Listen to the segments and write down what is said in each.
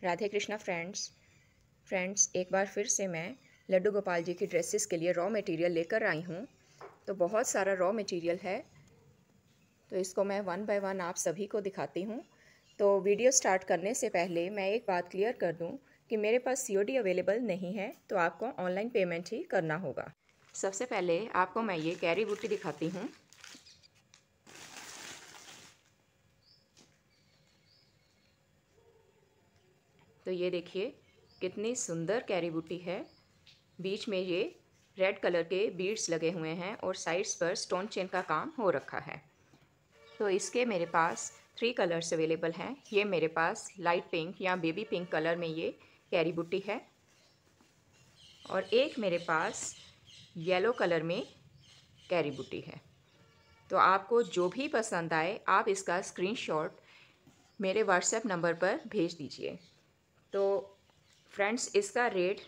Radhe Krishna friends एक बार फिर से मैं लड्डू गोपाल जी की ड्रेसेस के लिए रॉ मटेरियल लेकर आई हूँ। तो बहुत सारा रॉ मटेरियल है, तो इसको मैं वन बाय वन आप सभी को दिखाती हूँ। तो वीडियो स्टार्ट करने से पहले मैं एक बात क्लियर कर दूँ कि मेरे पास COD अवेलेबल नहीं है, तो आपको ऑनलाइन पेमेंट ही करना होगा। सबसे पहले आपको मैं ये कैरी बूटी दिखाती हूँ। तो ये देखिए कितनी सुंदर कैरी बूटी है। बीच में ये रेड कलर के बीड्स लगे हुए हैं और साइड्स पर स्टोन चेन का काम हो रखा है। तो इसके मेरे पास 3 कलर्स अवेलेबल हैं। ये मेरे पास लाइट पिंक या बेबी पिंक कलर में ये कैरी बूटी है और एक मेरे पास येलो कलर में कैरी बूटी है। तो आपको जो भी पसंद आए आप इसका स्क्रीनशॉट मेरे व्हाट्सएप नंबर पर भेज दीजिए। तो फ्रेंड्स इसका रेट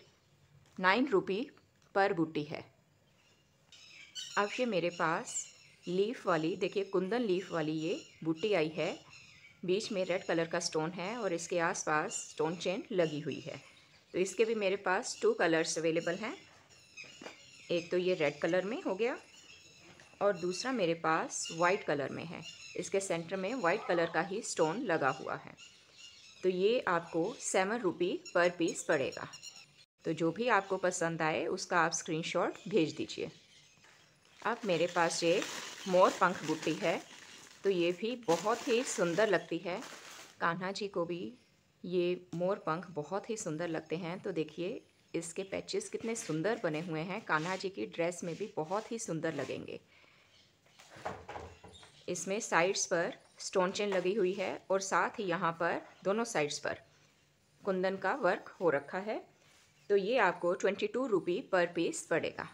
9 रुपी पर बूटी है। अब ये मेरे पास लीफ वाली देखिए कुंदन लीफ वाली ये बूटी आई है। बीच में रेड कलर का स्टोन है और इसके आसपास स्टोन चेन लगी हुई है। तो इसके भी मेरे पास 2 कलर्स अवेलेबल हैं। एक तो ये रेड कलर में हो गया और दूसरा मेरे पास वाइट कलर में है। इसके सेंटर में वाइट कलर का ही स्टोन लगा हुआ है। तो ये आपको 7 रुपी पर पीस पड़ेगा। तो जो भी आपको पसंद आए उसका आप स्क्रीनशॉट भेज दीजिए। अब मेरे पास ये मोर पंख बूटी है। तो ये भी बहुत ही सुंदर लगती है। कान्हा जी को भी ये मोर पंख बहुत ही सुंदर लगते हैं। तो देखिए इसके पैचेस कितने सुंदर बने हुए हैं। कान्हा जी की ड्रेस में भी बहुत ही सुंदर लगेंगे। इसमें साइड्स पर स्टोन चेन लगी हुई है और साथ ही यहाँ पर दोनों साइड्स पर कुंदन का वर्क हो रखा है। तो ये आपको 22 रुपी पर पीस पड़ेगा।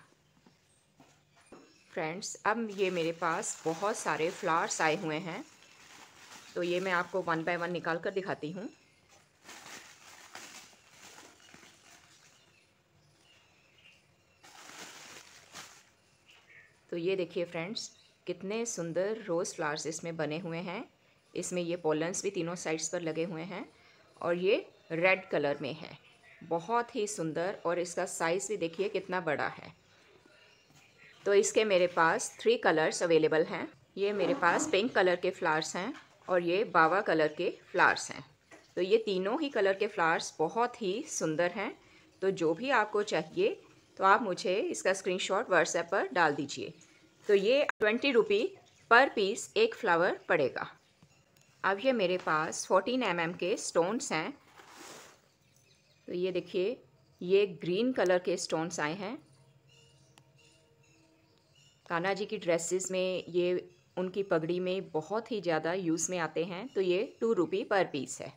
फ्रेंड्स अब ये मेरे पास बहुत सारे फ्लावर्स आए हुए हैं। तो ये मैं आपको वन बाय वन निकाल कर दिखाती हूँ। तो ये देखिए फ्रेंड्स कितने सुंदर रोज़ फ्लावर्स इसमें बने हुए हैं। इसमें ये पोलन्स भी तीनों साइड्स पर लगे हुए हैं और ये रेड कलर में है। बहुत ही सुंदर और इसका साइज़ भी देखिए कितना बड़ा है। तो इसके मेरे पास 3 कलर्स अवेलेबल हैं। ये मेरे पास पिंक कलर के फ्लावर्स हैं और ये बावा कलर के फ्लावर्स हैं। तो ये तीनों ही कलर के फ्लावर्स बहुत ही सुंदर हैं। तो जो भी आपको चाहिए तो आप मुझे इसका स्क्रीनशॉट व्हाट्सएप पर डाल दीजिए। तो ये 20 रुपी पर पीस एक फ्लावर पड़ेगा। अब ये मेरे पास 14 mm के स्टोन्स हैं। तो ये देखिए ये ग्रीन कलर के स्टोन्स आए हैं। कान्हा जी की ड्रेसेस में ये उनकी पगड़ी में बहुत ही ज़्यादा यूज़ में आते हैं। तो ये 2 रुपी पर पीस है।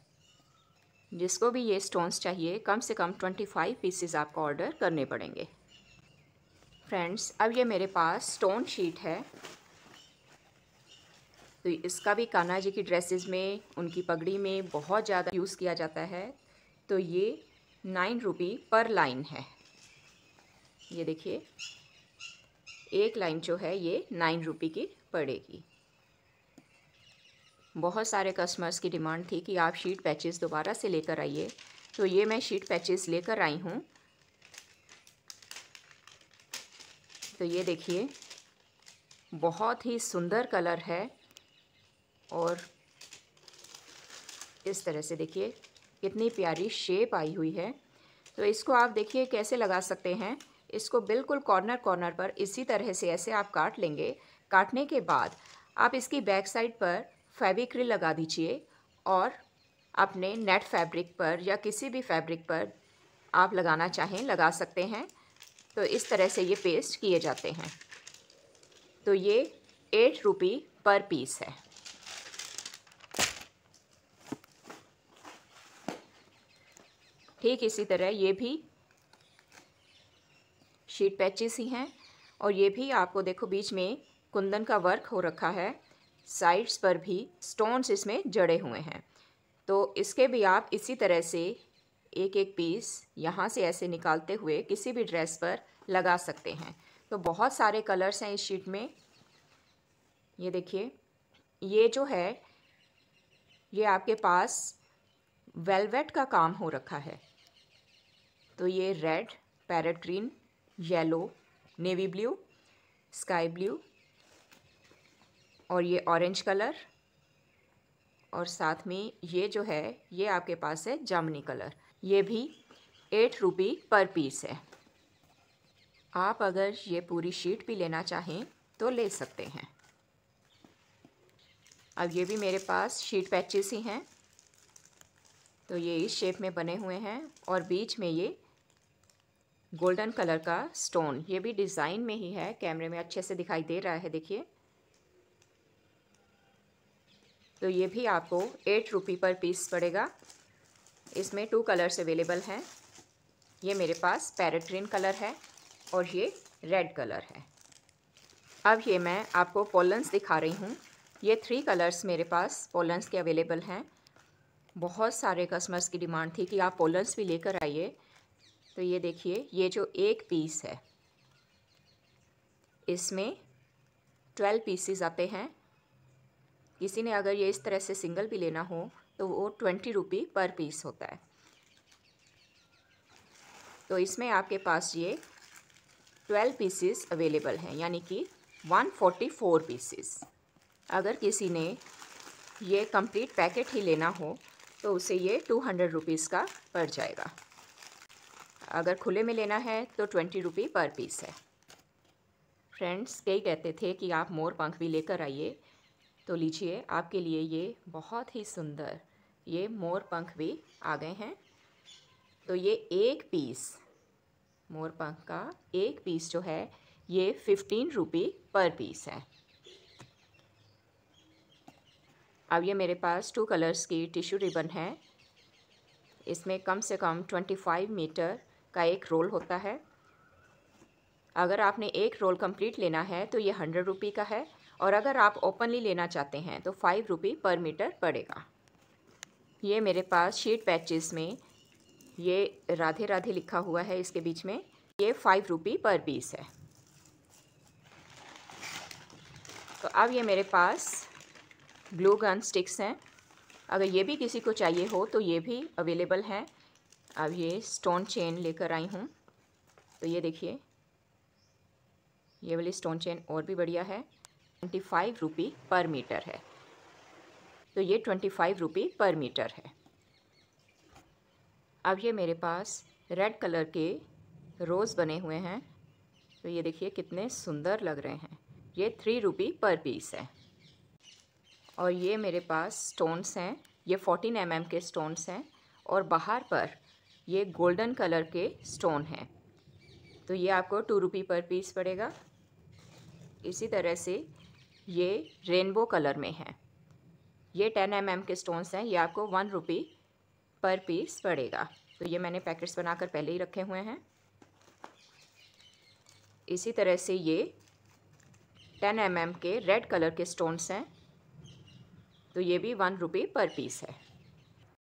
जिसको भी ये स्टोन्स चाहिए कम से कम 25 पीसेस आपको ऑर्डर करने पड़ेंगे। फ्रेंड्स अब ये मेरे पास स्टोन शीट है। तो इसका भी कान्हा जी की ड्रेसेस में उनकी पगड़ी में बहुत ज़्यादा यूज़ किया जाता है। तो ये 9 रुपी पर लाइन है। ये देखिए एक लाइन जो है ये 9 रुपी की पड़ेगी। बहुत सारे कस्टमर्स की डिमांड थी कि आप शीट पैचेस दोबारा से लेकर आइए। तो ये मैं शीट पैचेस लेकर आई हूँ। तो ये देखिए बहुत ही सुंदर कलर है और इस तरह से देखिए कितनी प्यारी शेप आई हुई है। तो इसको आप देखिए कैसे लगा सकते हैं। इसको बिल्कुल कॉर्नर कॉर्नर पर इसी तरह से ऐसे आप काट लेंगे। काटने के बाद आप इसकी बैक साइड पर फेविक्रिल लगा दीजिए और अपने नेट फैब्रिक पर या किसी भी फैब्रिक पर आप लगाना चाहें लगा सकते हैं। तो इस तरह से ये पेस्ट किए जाते हैं। तो ये 8 रुपी पर पीस है। ठीक इसी तरह ये भी शीट पैचेस ही हैं और ये भी आपको देखो बीच में कुंदन का वर्क हो रखा है। साइड्स पर भी स्टोन्स इसमें जड़े हुए हैं। तो इसके भी आप इसी तरह से एक एक पीस यहाँ से ऐसे निकालते हुए किसी भी ड्रेस पर लगा सकते हैं। तो बहुत सारे कलर्स हैं इस शीट में। ये देखिए ये जो है ये आपके पास वेलवेट का काम हो रखा है। तो ये red, parrot green, yellow, navy blue, sky blue और ये ऑरेंज कलर, और साथ में ये जो है ये आपके पास है जामुनी कलर। ये भी 8 रुपी पर पीस है। आप अगर ये पूरी शीट भी लेना चाहें तो ले सकते हैं। अब ये भी मेरे पास शीट पैचेस ही हैं। तो ये इस शेप में बने हुए हैं और बीच में ये गोल्डन कलर का स्टोन, ये भी डिज़ाइन में ही है, कैमरे में अच्छे से दिखाई दे रहा है, देखिए। तो ये भी आपको 8 रुपी पर पीस पड़ेगा। इसमें 2 कलर्स अवेलेबल हैं। ये मेरे पास पैरेट ग्रीन कलर है और ये रेड कलर है। अब ये मैं आपको पोलन्स दिखा रही हूँ। ये 3 कलर्स मेरे पास पोलन्स के अवेलेबल हैं। बहुत सारे कस्टमर्स की डिमांड थी कि आप पोलन्स भी लेकर आइए। तो ये देखिए, ये जो एक पीस है इसमें 12 पीसेस आते हैं। किसी ने अगर ये इस तरह से सिंगल भी लेना हो तो वो 20 रुपी पर पीस होता है। तो इसमें आपके पास ये 12 पीसेस अवेलेबल हैं, यानी कि 144 पीसेस। अगर किसी ने ये कंप्लीट पैकेट ही लेना हो तो उसे ये 200 रुपीज़ का पड़ जाएगा। अगर खुले में लेना है तो 20 रुपी पर पीस है। फ्रेंड्स, कई कहते थे कि आप मोर पंख भी लेकर आइए, तो लीजिए, आपके लिए ये बहुत ही सुंदर ये मोर पंख भी आ गए हैं। तो ये एक पीस मोर पंख का एक पीस जो है ये 15 रुपी पर पीस है। अब ये मेरे पास 2 कलर्स की टिश्यू रिबन है। इसमें कम से कम 25 मीटर का एक रोल होता है। अगर आपने एक रोल कंप्लीट लेना है तो ये 100 रुपी का है, और अगर आप ओपनली लेना चाहते हैं तो 5 रुपी पर मीटर पड़ेगा। ये मेरे पास शीट पैचेस में ये राधे राधे लिखा हुआ है इसके बीच में, ये 5 रुपी पर पीस है। तो अब ये मेरे पास ग्लू गन स्टिक्स हैं। अगर ये भी किसी को चाहिए हो तो ये भी अवेलेबल है। अब ये स्टोन चेन लेकर आई हूँ। तो ये देखिए, ये वाली स्टोन चेन और भी बढ़िया है। 25 रुपी पर मीटर है। तो ये 25 रुपी पर मीटर है। अब ये मेरे पास रेड कलर के रोज़ बने हुए हैं। तो ये देखिए कितने सुंदर लग रहे हैं। ये 3 रुपी पर पीस है। और ये मेरे पास स्टोन्स हैं। ये 14 mm के स्टोन्स हैं और बाहर पर ये गोल्डन कलर के स्टोन हैं। तो ये आपको 2 रुपी पर पीस पड़ेगा। इसी तरह से ये रेनबो कलर में है। ये 10 mm के स्टोन्स हैं। ये आपको 1 रुपी पर पीस पड़ेगा। तो ये मैंने पैकेट्स बनाकर पहले ही रखे हुए हैं। इसी तरह से ये 10 mm के रेड कलर के स्टोन्स हैं। तो ये भी 1 रुपी पर पीस है।